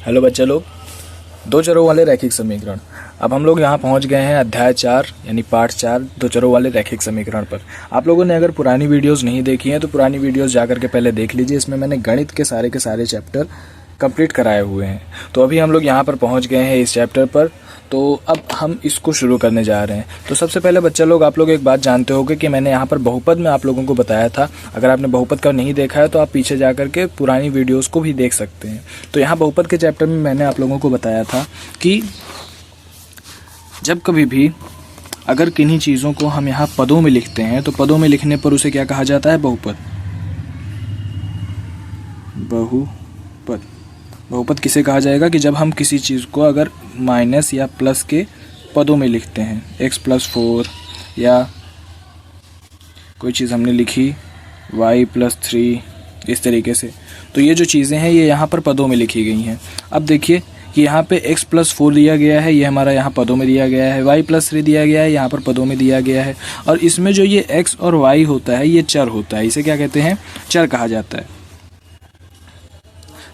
Hello बच्चे लोग, दो चरों वाले रैखिक समीकरण। अब हम लोग यहाँ पहुँच गए हैं अध्याय 4 यानी पार्ट 4 दो चरों वाले रैखिक समीकरण पर। आप लोगों ने अगर पुरानी वीडियोस नहीं देखी हैं तो पुरानी वीडियोस जाकर के पहले देख लीजिए। इसमें मैंने गणित के सारे चैप्टर कंप्लीट कराए हुए हैं। तो अभी हम लोग यहाँ पर पहुँच गए हैं इस चैप्टर पर। तो अब हम इसको शुरू करने जा रहे हैं। तो सबसे पहले बच्चा लोग, आप लोग एक बात जानते होंगे कि मैंने यहाँ पर बहुपद में आप लोगों को बताया था। अगर आपने बहुपद का नहीं देखा है तो आप पीछे जा करके पुरानी वीडियोस को भी देख सकते हैं। तो यहाँ बहुपद के चैप्टर में मैंने आप लोगों को बताया था कि जब कभी भी अगर किन्हीं चीज़ों को हम यहाँ पदों में लिखते हैं तो पदों में लिखने पर उसे क्या कहा जाता है? बहुपद। बहुपद बहुपद किसे कहा जाएगा कि जब हम किसी चीज़ को अगर माइनस या प्लस के पदों में लिखते हैं, x+4 या कोई चीज़ हमने लिखी y+3 इस तरीके से। तो ये जो चीज़ें हैं ये यहाँ पर पदों में लिखी गई हैं। अब देखिए कि यहाँ पे x+4 दिया गया है, ये हमारा यहाँ पदों में दिया गया है। y+3 दिया गया है, यहाँ पर पदों में दिया गया है। और इसमें जो ये x और y होता है ये चर होता है। इसे क्या कहते हैं? चर कहा जाता है।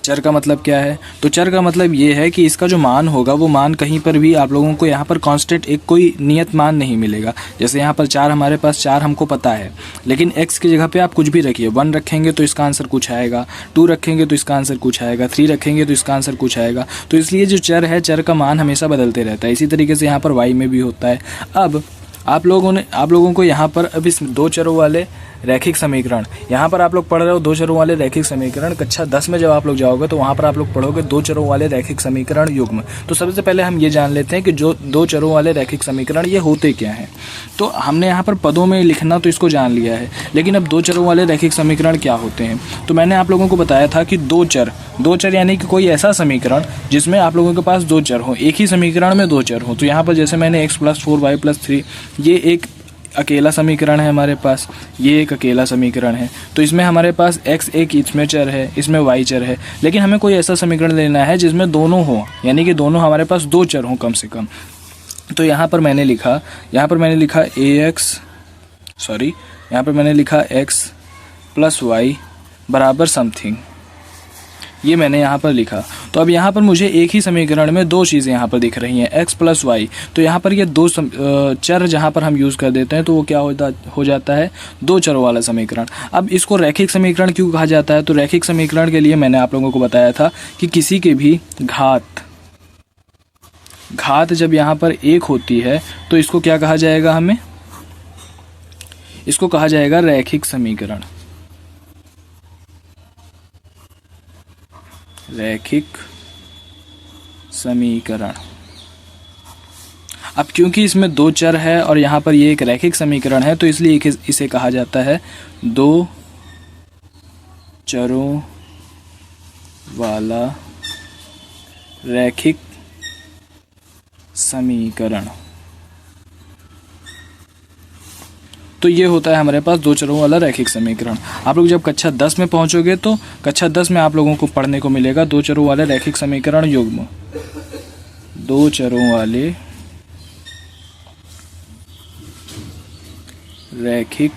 चर का मतलब क्या है? तो चर का मतलब ये है कि इसका जो मान होगा वो मान कहीं पर भी आप लोगों को यहाँ पर कांस्टेंट एक कोई नियत मान नहीं मिलेगा। जैसे यहाँ पर 4 हमारे पास 4 हमको पता है, लेकिन x की जगह पे आप कुछ भी रखिए। 1 रखेंगे तो इसका आंसर कुछ आएगा, 2 रखेंगे तो इसका आंसर कुछ आएगा, 3 रखेंगे तो इसका आंसर कुछ आएगा। तो इसलिए जो चर है, चर का मान हमेशा बदलते रहता है। इसी तरीके से यहाँ पर y में भी होता है। अब आप लोगों को यहाँ पर अब इस दो चरों वाले रैखिक समीकरण, यहाँ पर आप लोग पढ़ रहे हो दो चरों वाले रैखिक समीकरण। कक्षा 10 में जब आप लोग जाओगे तो वहाँ पर आप लोग पढ़ोगे दो चरों वाले रैखिक समीकरण युग्म। तो सबसे पहले हम ये जान लेते हैं कि जो दो चरों वाले रैखिक समीकरण ये होते क्या हैं। तो हमने यहाँ पर पदों में लिखना तो इसको जान लिया है, लेकिन अब दो चरों वाले रैखिक समीकरण क्या होते हैं। तो मैंने आप लोगों को बताया था कि दो चर यानी कि कोई ऐसा समीकरण जिसमें आप लोगों के पास दो चर हो, एक ही समीकरण में दो चर हो। तो यहाँ पर जैसे मैंने x+4 y+3 ये एक अकेला समीकरण है हमारे पास, ये एक अकेला समीकरण है। तो इसमें हमारे पास x एक इसमें चर है, इसमें y चर है। लेकिन हमें कोई ऐसा समीकरण लेना है जिसमें दोनों हो, यानी कि दोनों हमारे पास दो चर हों कम से कम। तो यहाँ पर मैंने लिखा x+y बराबर समथिंग, ये मैंने यहाँ पर लिखा। तो अब यहाँ पर मुझे एक ही समीकरण में दो चीज़ें यहाँ पर दिख रही हैं, x+y। तो यहाँ पर ये दो चर जहाँ पर हम यूज़ कर देते हैं तो वो क्या हो जाता है? दो चरों वाला समीकरण। अब इसको रैखिक समीकरण क्यों कहा जाता है? तो रैखिक समीकरण के लिए मैंने आप लोगों को बताया था कि किसी के भी घात जब यहाँ पर एक होती है तो इसको क्या कहा जाएगा? हमें इसको कहा जाएगा रैखिक समीकरण। रैखिक समीकरण। अब क्योंकि इसमें दो चर है और यहाँ पर ये एक रैखिक समीकरण है तो इसलिए इसे कहा जाता है दो चरों वाला रैखिक समीकरण। तो ये होता है हमारे पास दो चरों वाला रैखिक समीकरण। आप लोग जब कक्षा 10 में पहुंचोगे तो कक्षा 10 में आप लोगों को पढ़ने को मिलेगा दो चरों वाले रैखिक समीकरण युग्म। दो चरों वाले रैखिक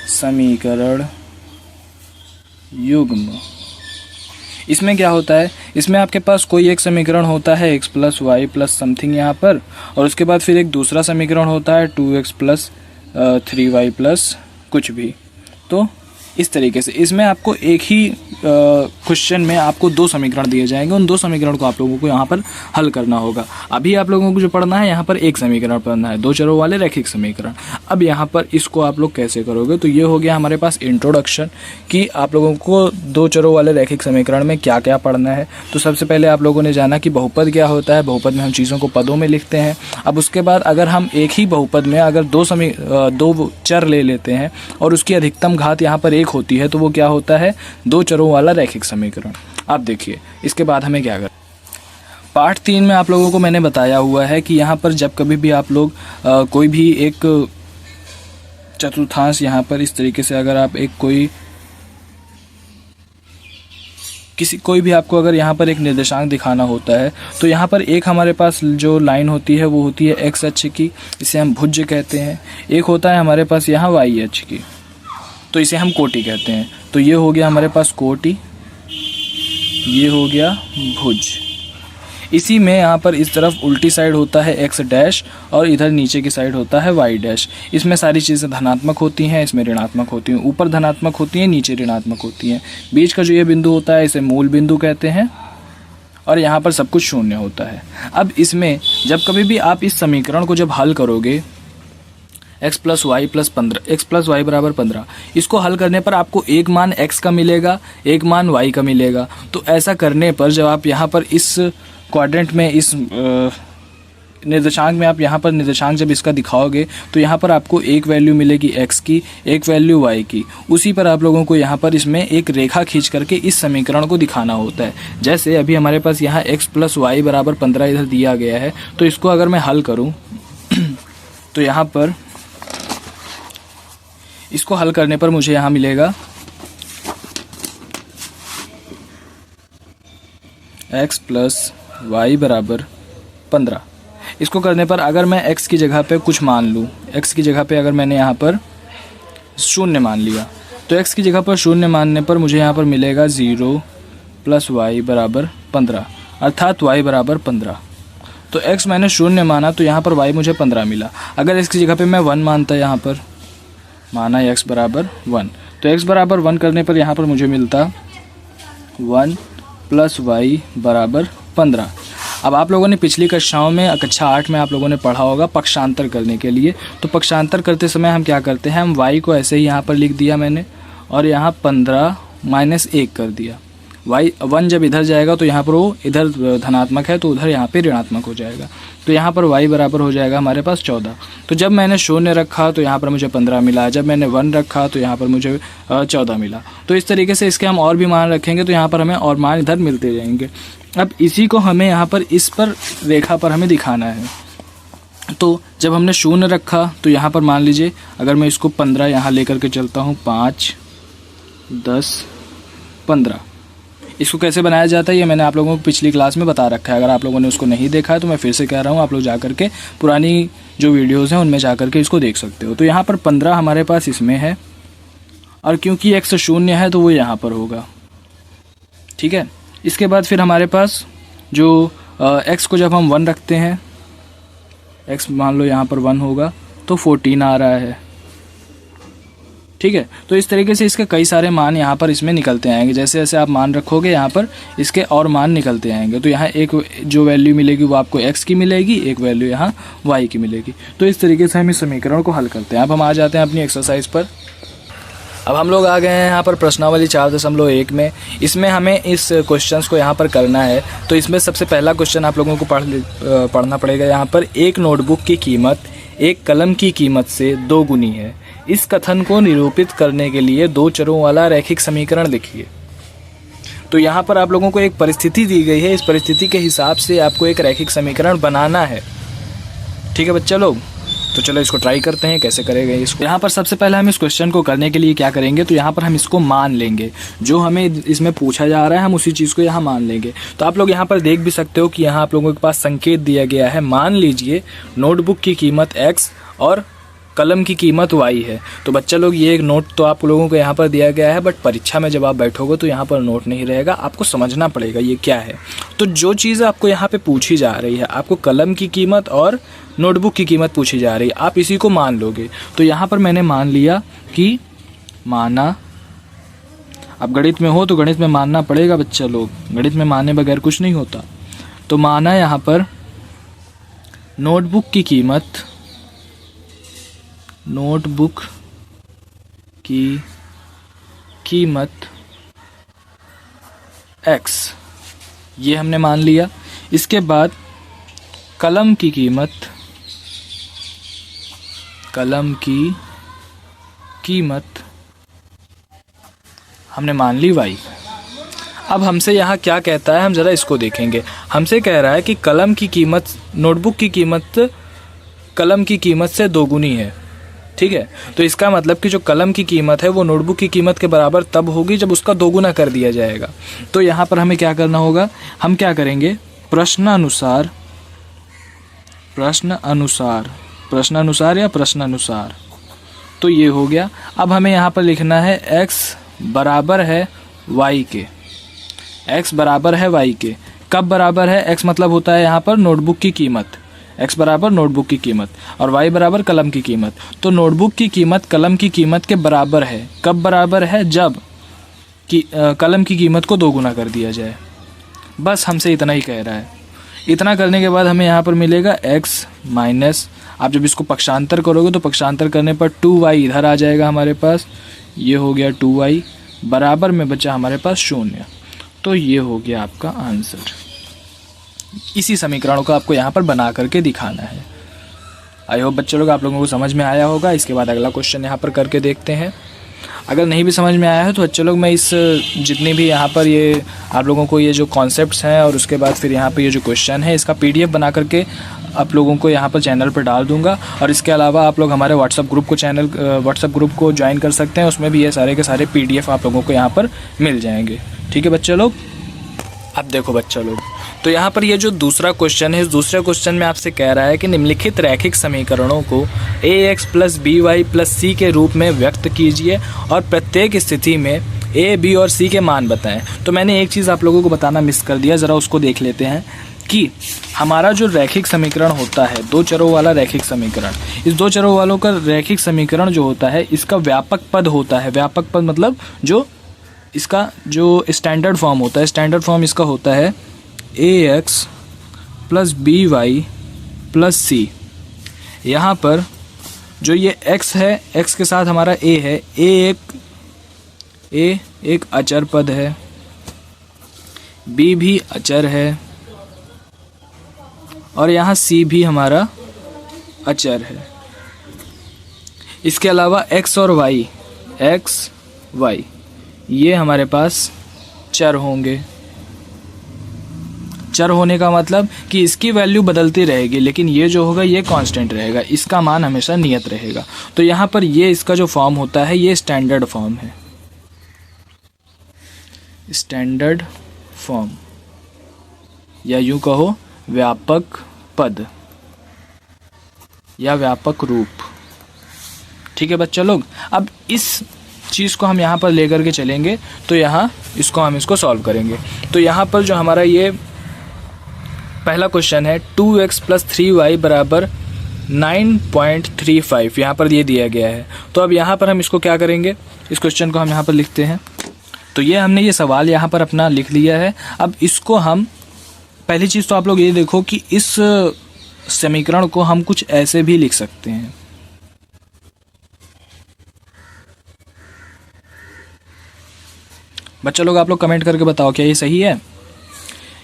समीकरण युग्म। इसमें क्या होता है? इसमें आपके पास कोई एक समीकरण होता है x+y+ समथिंग यहाँ पर, और उसके बाद फिर एक दूसरा समीकरण होता है 2x+3y+ कुछ भी। तो इस तरीके से इसमें आपको एक ही क्वेश्चन में आपको दो समीकरण दिए जाएंगे। उन दो समीकरण को आप लोगों को यहाँ पर हल करना होगा। अभी आप लोगों को जो पढ़ना है यहाँ पर एक समीकरण पढ़ना है, दो चरों वाले रैखिक समीकरण। अब यहाँ पर इसको आप लोग कैसे करोगे? तो ये हो गया हमारे पास इंट्रोडक्शन कि आप लोगों को दो चरों वाले रैखिक समीकरण में क्या क्या पढ़ना है। तो सबसे पहले आप लोगों ने जाना कि बहुपद क्या होता है। बहुपद में हम चीज़ों को पदों में लिखते हैं। अब उसके बाद अगर हम एक ही बहुपद में अगर दो चर ले लेते हैं और उसकी अधिकतम घात यहाँ पर एक होती है तो वो क्या होता है? दो चरों वाला रैखिक समीकरण। अब देखिए इसके बाद हमें क्या करना। पार्ट 3 में आप लोगों को मैंने बताया हुआ है कि यहाँ पर जब कभी भी आप लोग कोई भी एक चतुर्थांश यहाँ पर इस तरीके से अगर आप एक कोई भी आपको अगर यहाँ पर एक निर्देशांक दिखाना होता है तो यहाँ पर एक हमारे पास जो लाइन होती है वो होती है x अक्ष की, इसे हम भुज कहते हैं। एक होता है हमारे पास यहाँ y अक्ष की, तो इसे हम कोटि कहते हैं। तो ये हो गया हमारे पास कोटि। ये हो गया भुज। इसी में यहाँ पर इस तरफ उल्टी साइड होता है x डैश और इधर नीचे की साइड होता है y डैश। इसमें सारी चीज़ें धनात्मक होती हैं, इसमें ऋणात्मक होती हैं, ऊपर धनात्मक होती हैं, नीचे ऋणात्मक होती हैं। बीच का जो ये बिंदु होता है इसे मूल बिंदु कहते हैं और यहाँ पर सब कुछ शून्य होता है। अब इसमें जब कभी भी आप इस समीकरण को जब हल करोगे x plus Y plus 15, x plus Y बराबर 15, इसको हल करने पर आपको एक मान x का मिलेगा, एक मान y का मिलेगा। तो ऐसा करने पर जब आप यहाँ पर इस क्वाड्रेंट में इस निर्देशांक में आप यहाँ पर निर्देशांक जब इसका दिखाओगे तो यहाँ पर आपको एक वैल्यू मिलेगी x की, एक वैल्यू y की। उसी पर आप लोगों को यहाँ पर इसमें एक रेखा खींच करके इस समीकरण को दिखाना होता है। जैसे अभी हमारे पास यहाँ x प्लस वाई बराबर 15 इधर दिया गया है, तो इसको अगर मैं हल करूँ तो यहाँ पर इसको हल करने पर मुझे यहाँ मिलेगा x प्लस वाई बराबर 15। इसको करने पर अगर मैं x की जगह पे कुछ मान लूँ, x की जगह पे अगर मैंने यहाँ पर 0 मान लिया, तो x की जगह पर 0 मानने पर मुझे यहाँ पर मिलेगा 0 प्लस वाई बराबर 15, अर्थात y बराबर 15। तो x मैंने 0 माना तो यहाँ पर y मुझे 15 मिला। अगर x की जगह पे मैं 1 मानता, यहाँ पर माना x बराबर 1, तो x बराबर 1 करने पर यहाँ पर मुझे मिलता 1 प्लस वाई बराबर 15। अब आप लोगों ने पिछली कक्षाओं में कक्षा 8 में आप लोगों ने पढ़ा होगा पक्षांतर करने के लिए। तो पक्षांतर करते समय हम क्या करते हैं, हम y को ऐसे ही यहाँ पर लिख दिया मैंने और यहाँ 15 माइनस 1 कर दिया। y 1 जब इधर जाएगा तो यहाँ पर वो इधर धनात्मक है तो उधर यहाँ पे ऋणात्मक हो जाएगा। तो यहाँ पर y बराबर हो जाएगा हमारे पास 14। तो जब मैंने 0 रखा तो यहाँ पर मुझे 15 मिला, जब मैंने 1 रखा तो यहाँ पर मुझे 14 मिला। तो इस तरीके से इसके हम और भी मान रखेंगे तो यहाँ पर हमें और मान इधर मिलते जाएंगे। अब इसी को हमें यहाँ पर इस पर रेखा पर हमें दिखाना है। तो जब हमने 0 रखा तो यहाँ पर मान लीजिए अगर मैं इसको 15 यहाँ लेकर के चलता हूँ, 5 10 15। इसको कैसे बनाया जाता है ये मैंने आप लोगों को पिछली क्लास में बता रखा है। अगर आप लोगों ने उसको नहीं देखा है तो मैं फिर से कह रहा हूँ, आप लोग जा करके पुरानी जो वीडियोज़ हैं उनमें जा करके इसको देख सकते हो। तो यहाँ पर 15 हमारे पास इसमें है और क्योंकि x 0 है तो वो यहाँ पर होगा, ठीक है। इसके बाद फिर हमारे पास जो x को जब हम 1 रखते हैं, x मान लो यहाँ पर 1 होगा तो 14 आ रहा है, ठीक है। तो इस तरीके से इसके कई सारे मान यहाँ पर इसमें निकलते आएंगे। जैसे जैसे आप मान रखोगे यहाँ पर इसके और मान निकलते आएंगे। तो यहाँ एक जो वैल्यू मिलेगी वो आपको x की मिलेगी, एक वैल्यू यहाँ y की मिलेगी। तो इस तरीके से हम इस समीकरण को हल करते हैं। अब हम आ जाते हैं अपनी एक्सरसाइज पर। अब हम लोग आ गए हैं यहाँ पर प्रश्नावली 4.1 में। इसमें हमें इस क्वेश्चंस को यहाँ पर करना है। तो इसमें सबसे पहला क्वेश्चन आप लोगों को पढ़ना पड़ेगा। यहाँ पर एक नोटबुक की कीमत एक कलम की कीमत से 2 गुनी है। इस कथन को निरूपित करने के लिए 2 चरों वाला रैखिक समीकरण लिखिए। तो यहाँ पर आप लोगों को एक परिस्थिति दी गई है, इस परिस्थिति के हिसाब से आपको एक रैखिक समीकरण बनाना है, ठीक है बच्चा लोग। तो चलो इसको ट्राई करते हैं कैसे करेंगे इसको। यहाँ पर सबसे पहले हम इस क्वेश्चन को करने के लिए क्या करेंगे, तो यहाँ पर हम इसको मान लेंगे। जो हमें इसमें पूछा जा रहा है हम उसी चीज़ को यहाँ मान लेंगे। तो आप लोग यहाँ पर देख भी सकते हो कि यहाँ आप लोगों के पास संकेत दिया गया है। मान लीजिए नोटबुक की कीमत x और कलम की कीमत y है। तो बच्चा लोग ये एक नोट तो आप लोगों को यहाँ पर दिया गया है, बट परीक्षा में जब आप बैठोगे तो यहाँ पर नोट नहीं रहेगा, आपको समझना पड़ेगा ये क्या है। तो जो चीज़ आपको यहाँ पे पूछी जा रही है, आपको कलम की कीमत और नोटबुक की कीमत पूछी जा रही है, आप इसी को मान लोगे। तो यहाँ पर मैंने मान लिया कि माना। अब गणित में हो तो गणित में मानना पड़ेगा बच्चा लोग, गणित में माने बगैर कुछ नहीं होता। तो माना यहाँ पर नोटबुक की कीमत x, ये हमने मान लिया। इसके बाद कलम की कीमत हमने मान ली y। अब हमसे यहाँ क्या कहता है, हम ज़रा इसको देखेंगे। हमसे कह रहा है कि कलम की कीमत नोटबुक की कीमत कलम की कीमत से 2 गुनी है, ठीक है। तो इसका मतलब कि जो कलम की कीमत है वो नोटबुक की कीमत के बराबर तब होगी जब उसका 2 गुना कर दिया जाएगा। तो यहाँ पर हमें क्या करना होगा, हम क्या करेंगे, प्रश्न अनुसार। तो ये हो गया। अब हमें यहाँ पर लिखना है x बराबर है y के। x बराबर है y के। कब बराबर है? x मतलब होता है यहाँ पर नोटबुक की कीमत, x बराबर नोटबुक की कीमत और y बराबर कलम की कीमत। तो नोटबुक की कीमत कलम की कीमत के बराबर है। कब बराबर है? जब कि कलम की कीमत को 2 गुना कर दिया जाए। बस हमसे इतना ही कह रहा है। इतना करने के बाद हमें यहाँ पर मिलेगा x माइनस, आप जब इसको पक्षांतर करोगे तो पक्षांतर करने पर 2y इधर आ जाएगा हमारे पास, ये हो गया 2y, बराबर में बचा हमारे पास 0। तो ये हो गया आपका आंसर। इसी समीकरणों को आपको यहाँ पर बना करके दिखाना है। आई होप बच्चे लोग आप लोगों को समझ में आया होगा। इसके बाद अगला क्वेश्चन यहाँ पर करके देखते हैं। अगर नहीं भी समझ में आया है तो बच्चे लोग मैं इस जितनी भी यहाँ पर ये आप लोगों को ये जो कॉन्सेप्ट्स हैं और उसके बाद फिर यहाँ पर ये जो क्वेश्चन है इसका PDF बना करके आप लोगों को यहाँ पर चैनल पर डाल दूंगा। और इसके अलावा आप लोग हमारे व्हाट्सएप ग्रुप को ज्वाइन कर सकते हैं, उसमें भी ये सारे के सारे PDF आप लोगों को यहाँ पर मिल जाएंगे। ठीक है बच्चे लोग। अब देखो बच्चे लोग, तो यहाँ पर ये जो दूसरा क्वेश्चन है, इस दूसरे क्वेश्चन में आपसे कह रहा है कि निम्नलिखित रैखिक समीकरणों को ax + by + c के रूप में व्यक्त कीजिए और प्रत्येक स्थिति में a, b और c के मान बताएं। तो मैंने एक चीज़ आप लोगों को बताना मिस कर दिया, ज़रा उसको देख लेते हैं कि हमारा जो रैखिक समीकरण होता है, 2 चरों वाला रैखिक समीकरण, इस 2 चरों वालों का रैखिक समीकरण जो होता है इसका व्यापक पद होता है। व्यापक पद मतलब जो इसका जो स्टैंडर्ड फॉर्म होता है, स्टैंडर्ड फॉर्म इसका होता है ax + by + c। यहाँ पर जो ये x है, x के साथ हमारा a है, a एक अचर पद है, b भी अचर है और यहाँ c भी हमारा अचर है। इसके अलावा x और y ये हमारे पास चर होंगे। चर होने का मतलब कि इसकी वैल्यू बदलती रहेगी, लेकिन ये जो होगा ये कांस्टेंट रहेगा, इसका मान हमेशा नियत रहेगा। तो यहाँ पर ये इसका जो फॉर्म होता है ये स्टैंडर्ड फॉर्म है, स्टैंडर्ड फॉर्म, या यूँ कहो व्यापक पद या व्यापक रूप। ठीक है बच्चा लोग। अब इस चीज़ को हम यहाँ पर लेकर के चलेंगे तो यहाँ इसको सॉल्व करेंगे। तो यहाँ पर जो हमारा ये पहला क्वेश्चन है 2x + 3y = 9.35, यहाँ पर ये दिया गया है। तो अब यहाँ पर हम इसको क्या करेंगे, इस क्वेश्चन को हम यहाँ पर लिखते हैं। तो ये हमने ये सवाल यहाँ पर अपना लिख लिया है। अब इसको हम, पहली चीज़ तो आप लोग ये देखो कि इस समीकरण को हम कुछ ऐसे भी लिख सकते हैं। बच्चा लोग आप लोग कमेंट करके बताओ क्या ये सही है?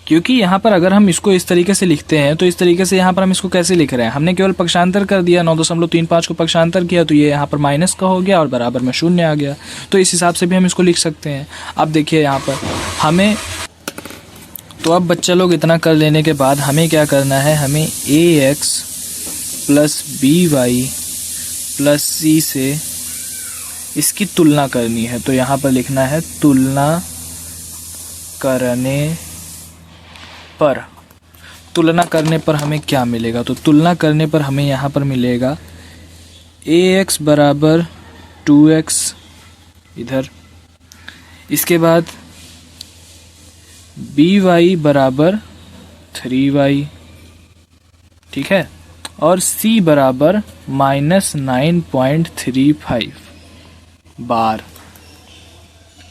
क्योंकि यहाँ पर अगर हम इसको इस तरीके से लिखते हैं तो इस तरीके से यहाँ पर हम इसको कैसे लिख रहे हैं, हमने केवल पक्षांतर कर दिया, 9.35 को पक्षांतर किया तो ये यहाँ पर माइनस का हो गया और बराबर में 0 आ गया। तो इस हिसाब से भी हम इसको लिख सकते हैं। अब देखिए यहाँ पर हमें, तो अब बच्चा लोग इतना कर लेने के बाद हमें क्या करना है, हमें ax + by + c से इसकी तुलना करनी है। तो यहाँ पर लिखना है तुलना करने पर, तुलना करने पर हमें क्या मिलेगा, तो तुलना करने पर हमें यहाँ पर मिलेगा ax = 2x इधर, इसके बाद by = 3y, ठीक है, और c = -9.35 बार।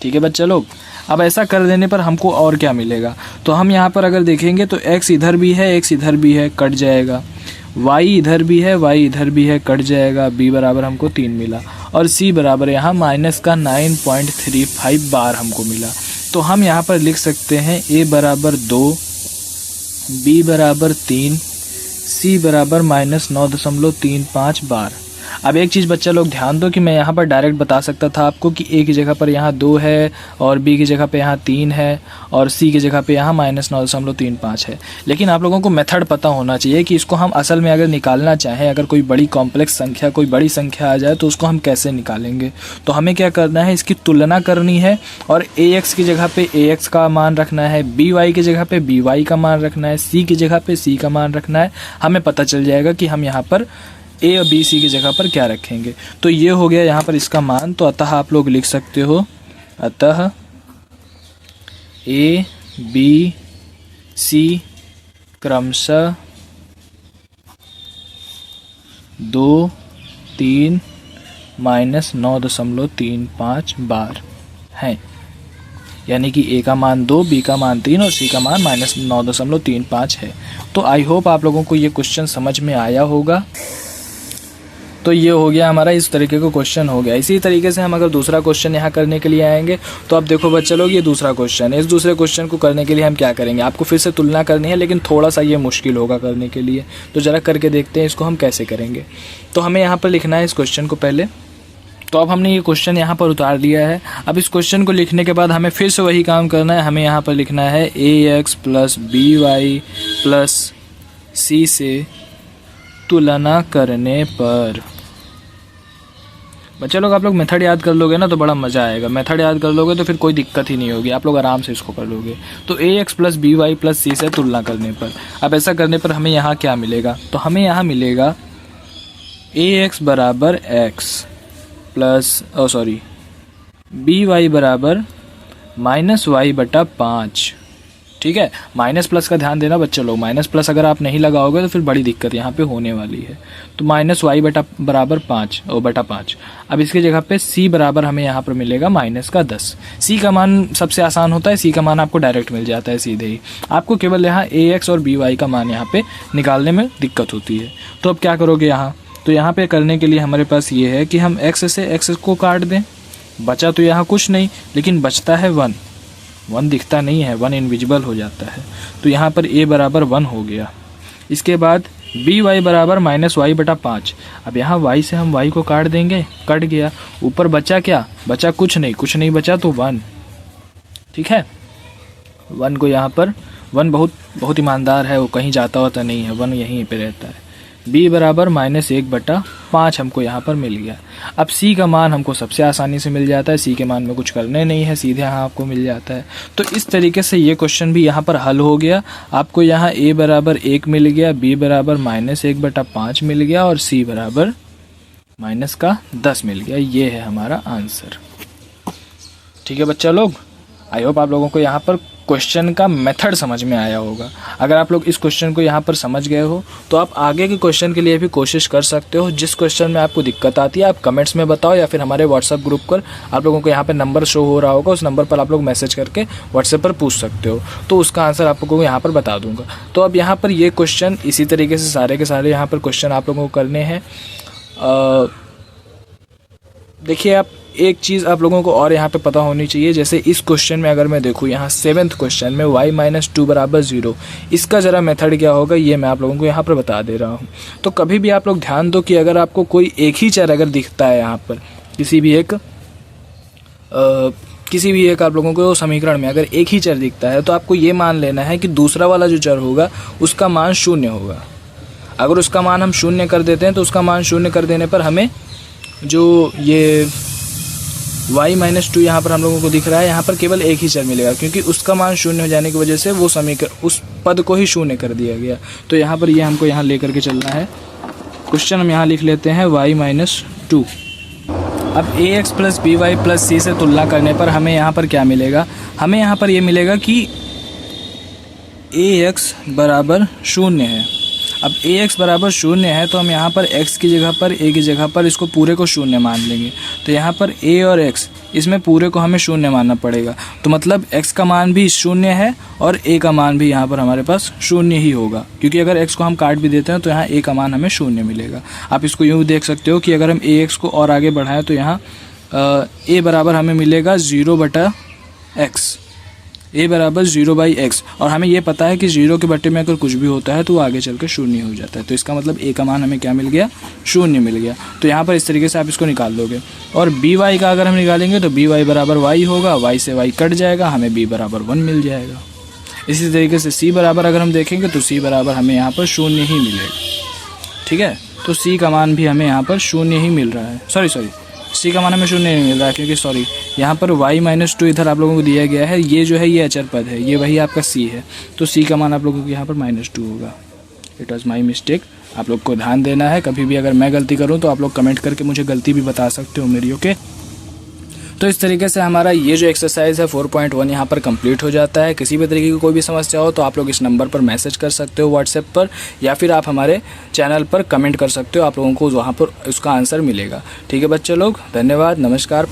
ठीक है बच्चा लोग। अब ऐसा कर देने पर हमको और क्या मिलेगा, तो हम यहाँ पर अगर देखेंगे तो x इधर भी है, x इधर भी है, कट जाएगा, y इधर भी है, y इधर भी है, कट जाएगा, b बराबर हमको 3 मिला और c बराबर यहाँ -9.35 बार हमको मिला। तो हम यहाँ पर लिख सकते हैं a = 2, b = 3, c = -9.35 बार। अब एक चीज़ बच्चा लोग ध्यान दो कि मैं यहाँ पर डायरेक्ट बता सकता था आपको कि a की जगह पर यहाँ 2 है और b की जगह पे यहाँ 3 है और c की जगह पे यहाँ -9.35 है, लेकिन आप लोगों को मेथड पता होना चाहिए कि इसको हम असल में अगर निकालना चाहें, अगर कोई बड़ी कॉम्प्लेक्स संख्या, कोई बड़ी संख्या आ जाए तो उसको हम कैसे निकालेंगे। तो हमें क्या करना है, इसकी तुलना करनी है और ax की जगह पे ax का मान रखना है, by की जगह पे by का मान रखना है, c की जगह पे c का मान रखना है। हमें पता चल जाएगा कि हम यहाँ पर a और b c की जगह पर क्या रखेंगे। तो ये हो गया यहाँ पर इसका मान। तो अतः आप लोग लिख सकते हो, अतः a बी सी क्रमशः 2, 3 माइनस 9.35 बार हैं। यानी कि ए का मान 2, बी का मान 3 और सी का मान माइनस 9.35 है। तो आई होप आप लोगों को ये क्वेश्चन समझ में आया होगा। तो ये हो गया हमारा, इस तरीके का क्वेश्चन हो गया। इसी तरीके से हम अगर दूसरा क्वेश्चन यहाँ करने के लिए आएंगे तो अब देखो बच्चे लोग, ये दूसरा क्वेश्चन है। इस दूसरे क्वेश्चन को करने के लिए हम क्या करेंगे, आपको फिर से तुलना करनी है, लेकिन थोड़ा सा ये मुश्किल होगा करने के लिए। तो ज़रा करके देखते हैं इसको हम कैसे करेंगे। तो हमें यहाँ पर लिखना है इस क्वेश्चन को पहले। तो अब हमने ये क्वेश्चन यहाँ पर उतार दिया है। अब इस क्वेश्चन को लिखने के बाद हमें फिर से वही काम करना है। हमें यहाँ पर लिखना है ax plus B Y plus C से तुलना करने पर। बच्चे लोग, आप लोग मेथड याद कर लोगे ना तो बड़ा मज़ा आएगा। मेथड याद कर लोगे तो फिर कोई दिक्कत ही नहीं होगी, आप लोग आराम से इसको कर लोगे। तो ax plus B Y plus C से तुलना करने पर, अब ऐसा करने पर हमें यहाँ क्या मिलेगा, तो हमें यहाँ मिलेगा ax बराबर x प्लस बी वाई बराबर माइनस वाई बटा 5। ठीक है, माइनस प्लस का ध्यान देना बच्चे लोग, माइनस प्लस अगर आप नहीं लगाओगे तो फिर बड़ी दिक्कत यहाँ पे होने वाली है। तो माइनस वाई बराबर 5। अब इसकी जगह पे c बराबर हमें यहाँ पर मिलेगा माइनस का 10। c का मान सबसे आसान होता है, c का मान आपको डायरेक्ट मिल जाता है सीधे ही। आपको केवल यहाँ ax और by का मान यहाँ पे निकालने में दिक्कत होती है। तो अब क्या करोगे यहाँ, तो यहाँ पे करने के लिए हमारे पास ये है कि हम x से x को काट दें। बचा तो यहाँ कुछ नहीं, लेकिन बचता है 1 दिखता नहीं है, 1 इनविजिबल हो जाता है। तो यहाँ पर a बराबर 1 हो गया। इसके बाद बी वाई बराबर माइनस वाई बटा 5। अब यहाँ y से हम y को काट देंगे, कट गया। ऊपर बचा क्या, बचा कुछ नहीं बचा तो 1। ठीक है, 1 को यहाँ पर, 1 बहुत ईमानदार है, वो कहीं जाता होता नहीं है, 1 यहीं पे रहता है। b बराबर माइनस 1/5 हमको यहाँ पर मिल गया। अब c का मान हमको सबसे आसानी से मिल जाता है, c के मान में कुछ करने नहीं है, सीधे यहाँ आपको मिल जाता है। तो इस तरीके से ये क्वेश्चन भी यहाँ पर हल हो गया। आपको यहाँ a बराबर 1 मिल गया, b बराबर माइनस 1/5 मिल गया और c बराबर माइनस का 10 मिल गया। ये है हमारा आंसर। ठीक है बच्चा लोग, आई होप आप लोगों को यहाँ पर क्वेश्चन का मेथड समझ में आया होगा। अगर आप लोग इस क्वेश्चन को यहाँ पर समझ गए हो तो आप आगे के क्वेश्चन के लिए भी कोशिश कर सकते हो। जिस क्वेश्चन में आपको दिक्कत आती है आप कमेंट्स में बताओ, या फिर हमारे व्हाट्सएप ग्रुप पर आप लोगों को यहाँ पर नंबर शो हो रहा होगा, उस नंबर पर आप लोग मैसेज करके व्हाट्सएप पर पूछ सकते हो, तो उसका आंसर आप लोगों को यहाँ पर बता दूँगा। तो अब यहाँ पर ये क्वेश्चन इसी तरीके से सारे के सारे यहाँ पर क्वेश्चन आप लोगों को करने हैं। देखिए, आप एक चीज़ आप लोगों को और यहाँ पे पता होनी चाहिए। जैसे इस क्वेश्चन में अगर मैं देखूँ, यहाँ 7th क्वेश्चन में y माइनस 2 बराबर 0, इसका ज़रा मेथड क्या होगा ये मैं आप लोगों को यहाँ पर बता दे रहा हूँ। तो कभी भी आप लोग ध्यान दो कि अगर आपको कोई एक ही चर अगर दिखता है यहाँ पर, किसी भी एक आप लोगों को समीकरण में अगर एक ही चर दिखता है, तो आपको ये मान लेना है कि दूसरा वाला जो चर होगा उसका मान 0 होगा। अगर उसका मान हम 0 कर देते हैं तो उसका मान 0 कर देने पर हमें जो ये y माइनस 2 यहाँ पर हम लोगों को दिख रहा है, यहाँ पर केवल एक ही चर मिलेगा, क्योंकि उसका मान 0 हो जाने की वजह से वो समीकरण, उस पद को ही 0 कर दिया गया। तो यहाँ पर ये हमको यहाँ लेकर के चलना है। क्वेश्चन हम यहाँ लिख लेते हैं y माइनस 2। अब ax plus B Y plus C से तुलना करने पर हमें यहाँ पर क्या मिलेगा, हमें यहाँ पर ये मिलेगा कि ax बराबर 0 है। अब ax बराबर 0 है तो हम यहाँ पर x की जगह पर, a की जगह पर इसको पूरे को 0 मान लेंगे। तो यहाँ पर a और x, इसमें पूरे को हमें 0 मानना पड़ेगा। तो मतलब x का मान भी 0 है और a का मान भी यहाँ पर हमारे पास 0 ही होगा, क्योंकि अगर x को हम काट भी देते हैं तो यहाँ a का मान हमें 0 मिलेगा। आप इसको यूँ देख सकते हो कि अगर हम ax को और आगे बढ़ाएं तो यहाँ a बराबर हमें मिलेगा 0/x, a बराबर 0/x। और हमें ये पता है कि 0 के बट्टे में अगर कुछ भी होता है तो वो आगे चल के 0 हो जाता है। तो इसका मतलब a का मान हमें क्या मिल गया, 0 मिल गया। तो यहाँ पर इस तरीके से आप इसको निकाल लोगे। और by का अगर हम निकालेंगे तो by बराबर y होगा, y से y कट जाएगा, हमें b बराबर 1 मिल जाएगा। इसी तरीके से c बराबर अगर हम देखेंगे तो c बराबर हमें यहाँ पर 0 ही मिलेगा। ठीक है, तो c का मान भी हमें यहाँ पर 0 ही मिल रहा है। सॉरी c का मान हमें 0 नहीं मिल रहा है, क्योंकि यहाँ पर y माइनस 2 इधर आप लोगों को दिया गया है। ये जो है ये अचर पद है, ये वही आपका c है। तो c का मान आप लोगों को यहाँ पर -2 होगा। It was my mistake. आप लोग को ध्यान देना है। कभी भी अगर मैं गलती करूँ तो आप लोग कमेंट करके मुझे गलती भी बता सकते हो मेरी, ओके। तो इस तरीके से हमारा ये जो एक्सरसाइज है 4.1 यहाँ पर कंप्लीट हो जाता है। किसी भी तरीके की कोई भी समस्या हो तो आप लोग इस नंबर पर मैसेज कर सकते हो व्हाट्सएप पर, या फिर आप हमारे चैनल पर कमेंट कर सकते हो, आप लोगों को वहाँ पर उसका आंसर मिलेगा। ठीक है बच्चे लोग, धन्यवाद, नमस्कार।